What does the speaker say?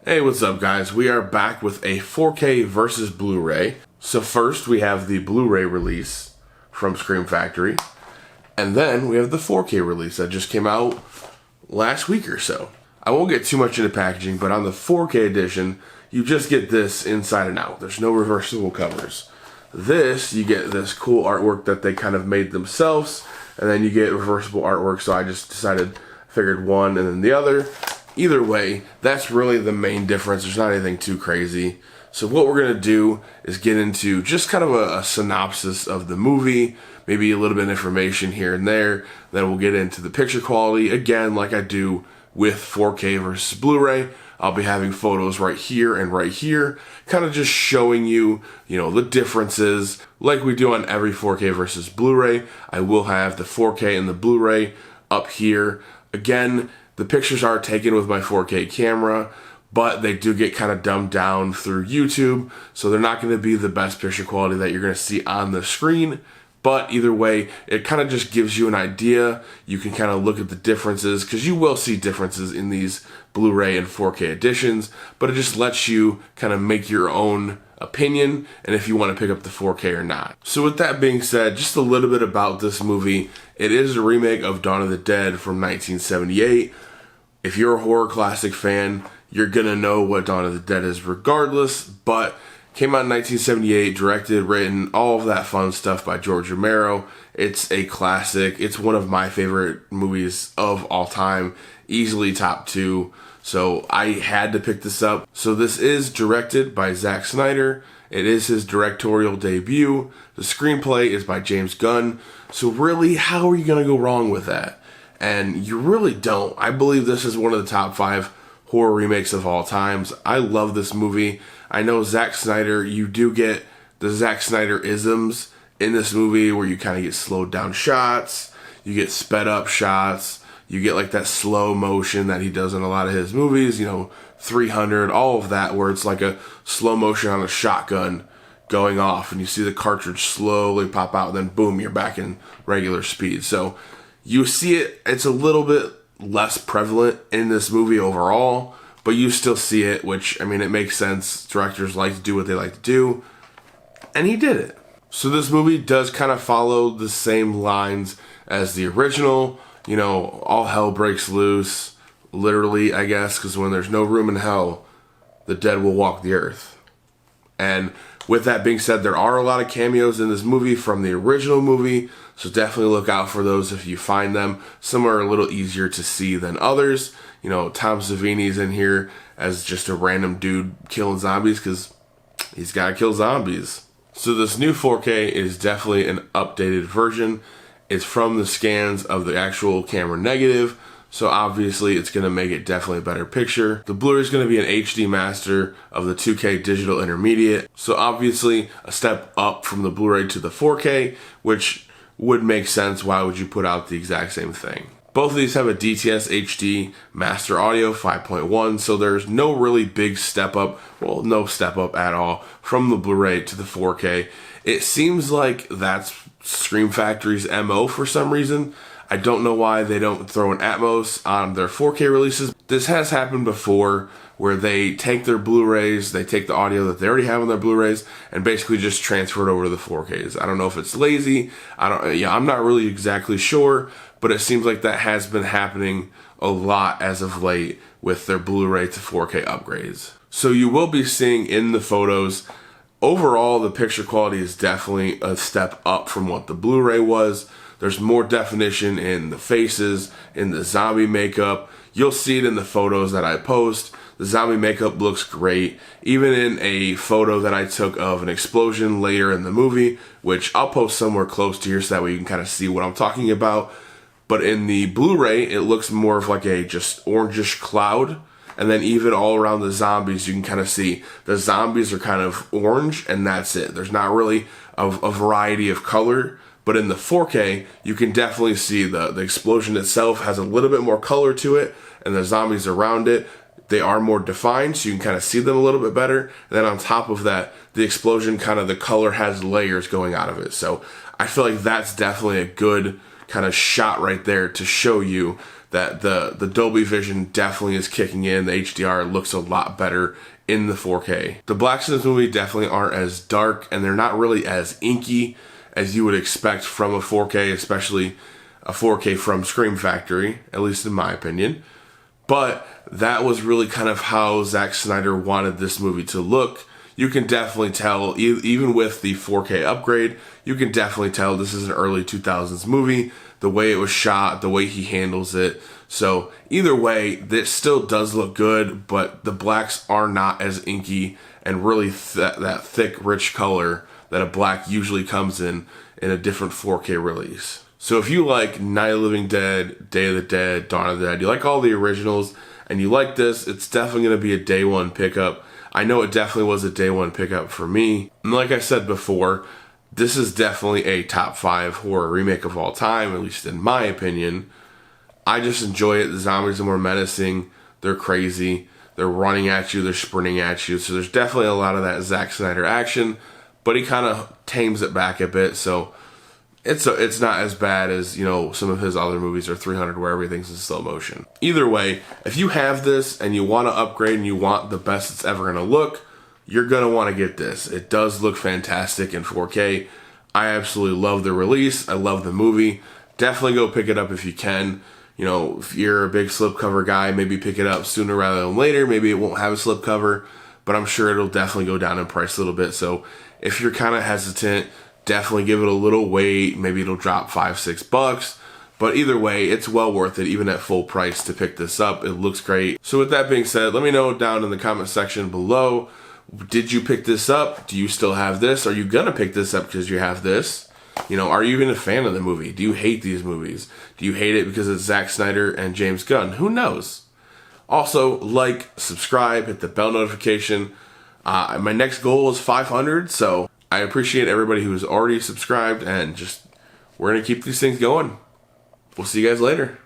Hey, what's up guys? We are back with a 4K versus Blu-ray. So first we have the Blu-ray release from Scream Factory, and then we have the 4K release that just came out last week or so. I won't get too much into packaging, but on the 4K edition, you just get this inside and out. There's no reversible covers. This, you get this cool artwork that they kind of made themselves, and then you get reversible artwork, so I just figured one and then the other. Either way, that's really the main difference. There's not anything too crazy. So what we're going to do is get into just kind of a synopsis of the movie, maybe a little bit of information here and there. Then we'll get into the picture quality. Again, like I do with 4K versus Blu-ray, I'll be having photos right here, kind of just showing you, the differences. Like we do on every 4K versus Blu-ray, I will have the 4K and the Blu-ray up here. Again, the pictures are taken with my 4K camera, but they do get kind of dumbed down through YouTube, so they're not going to be the best picture quality that you're going to see on the screen. But either way, it kind of just gives you an idea. You can kind of look at the differences, because you will see differences in these Blu-ray and 4K editions, but it just lets you kind of make your own opinion and if you want to pick up the 4K or not. So with that being said, just a little bit about this movie. It is a remake of Dawn of the Dead from 1978. If you're a horror classic fan, you're gonna know what Dawn of the Dead is regardless, but came out in 1978, directed, written, all of that fun stuff by George Romero. It's a classic. It's one of my favorite movies of all time, easily top 2. So I had to pick this up. So this is directed by Zack Snyder. It is his directorial debut. The screenplay is by James Gunn. So really, how are you gonna go wrong with that? And you really don't. I believe this is one of the top 5 horror remakes of all times. I love this movie. I know Zack Snyder, you do get the Zack Snyder isms in this movie where you kind of get slowed down shots, you get sped up shots, you get like that slow motion that he does in a lot of his movies, 300, all of that, where it's like a slow motion on a shotgun going off and you see the cartridge slowly pop out and then boom, you're back in regular speed. So you see it, it's a little bit less prevalent in this movie overall, but you still see it, which, it makes sense. Directors like to do what they like to do, and he did it. So this movie does kind of follow the same lines as the original. All hell breaks loose, literally, I guess, because when there's no room in hell, the dead will walk the earth. And with that being said, there are a lot of cameos in this movie from the original movie, so definitely look out for those if you find them. Some are a little easier to see than others. Tom Savini's in here as just a random dude killing zombies because he's got to kill zombies. So this new 4K is definitely an updated version. It's from the scans of the actual camera negative, so obviously it's going to make it definitely a better picture. The Blu-ray is going to be an HD master of the 2K digital intermediate, so obviously a step up from the Blu-ray to the 4K, which would make sense. Why would you put out the exact same thing? Both of these have a DTS HD master audio 5.1, so there's no really big step up, well, no step up at all from the Blu-ray to the 4K. It seems like that's Scream Factory's MO for some reason. I don't know why they don't throw an Atmos on their 4K releases. This has happened before where they take their Blu-rays, they take the audio that they already have on their Blu-rays and basically just transfer it over to the 4Ks. I don't know if it's lazy. I'm not really exactly sure, but it seems like that has been happening a lot as of late with their Blu-ray to 4K upgrades. So you will be seeing in the photos, overall the picture quality is definitely a step up from what the Blu-ray was. There's more definition in the faces, in the zombie makeup. You'll see it in the photos that I post. The zombie makeup looks great. Even in a photo that I took of an explosion later in the movie, which I'll post somewhere close to here so that way you can kind of see what I'm talking about. But in the Blu-ray, it looks more of like a just orangish cloud. And then even all around the zombies, you can kind of see the zombies are kind of orange and that's it. There's not really a variety of color. But in the 4K, you can definitely see the explosion itself has a little bit more color to it, and the zombies around it, they are more defined, so you can kind of see them a little bit better. And then on top of that, the explosion, kind of the color has layers going out of it. So I feel like that's definitely a good kind of shot right there to show you that the Dolby Vision definitely is kicking in. The HDR looks a lot better in the 4K. The blacks in this movie definitely aren't as dark, and they're not really as inky as you would expect from a 4K, especially a 4K from Scream Factory, at least in my opinion. But that was really kind of how Zack Snyder wanted this movie to look. You can definitely tell, even with the 4K upgrade, you can definitely tell this is an early 2000s movie. The way it was shot, the way he handles it. So either way, this still does look good, but the blacks are not as inky and really that thick, rich color that a black usually comes in a different 4K release. So if you like Night of the Living Dead, Day of the Dead, Dawn of the Dead, you like all the originals, and you like this, it's definitely going to be a day one pickup. I know it definitely was a day one pickup for me. And like I said before, this is definitely a top 5 horror remake of all time, at least in my opinion. I just enjoy it. The zombies are more menacing. They're crazy. They're running at you. They're sprinting at you. So there's definitely a lot of that Zack Snyder action, but he kind of tames it back a bit. So it's not as bad as, you know, some of his other movies or 300 where everything's in slow motion. Either way, if you have this and you want to upgrade and you want the best it's ever going to look, you're going to want to get this. It does look fantastic in 4K. I absolutely love the release. I love the movie. Definitely go pick it up if you can. You know, if you're a big slipcover guy, maybe pick it up sooner rather than later. Maybe it won't have a slipcover, but I'm sure it'll definitely go down in price a little bit. So if you're kind of hesitant, definitely give it a little wait. Maybe it'll drop $5-6. But either way, it's well worth it, even at full price, to pick this up. It looks great. So with that being said, let me know down in the comment section below. Did you pick this up? Do you still have this? Are you gonna pick this up because you have this? You know, are you even a fan of the movie? Do you hate these movies? Do you hate it because it's Zack Snyder and James Gunn? Who knows? Also, like, subscribe, hit the bell notification. My next goal is 500, so I appreciate everybody who's already subscribed, and just, we're gonna keep these things going. We'll see you guys later.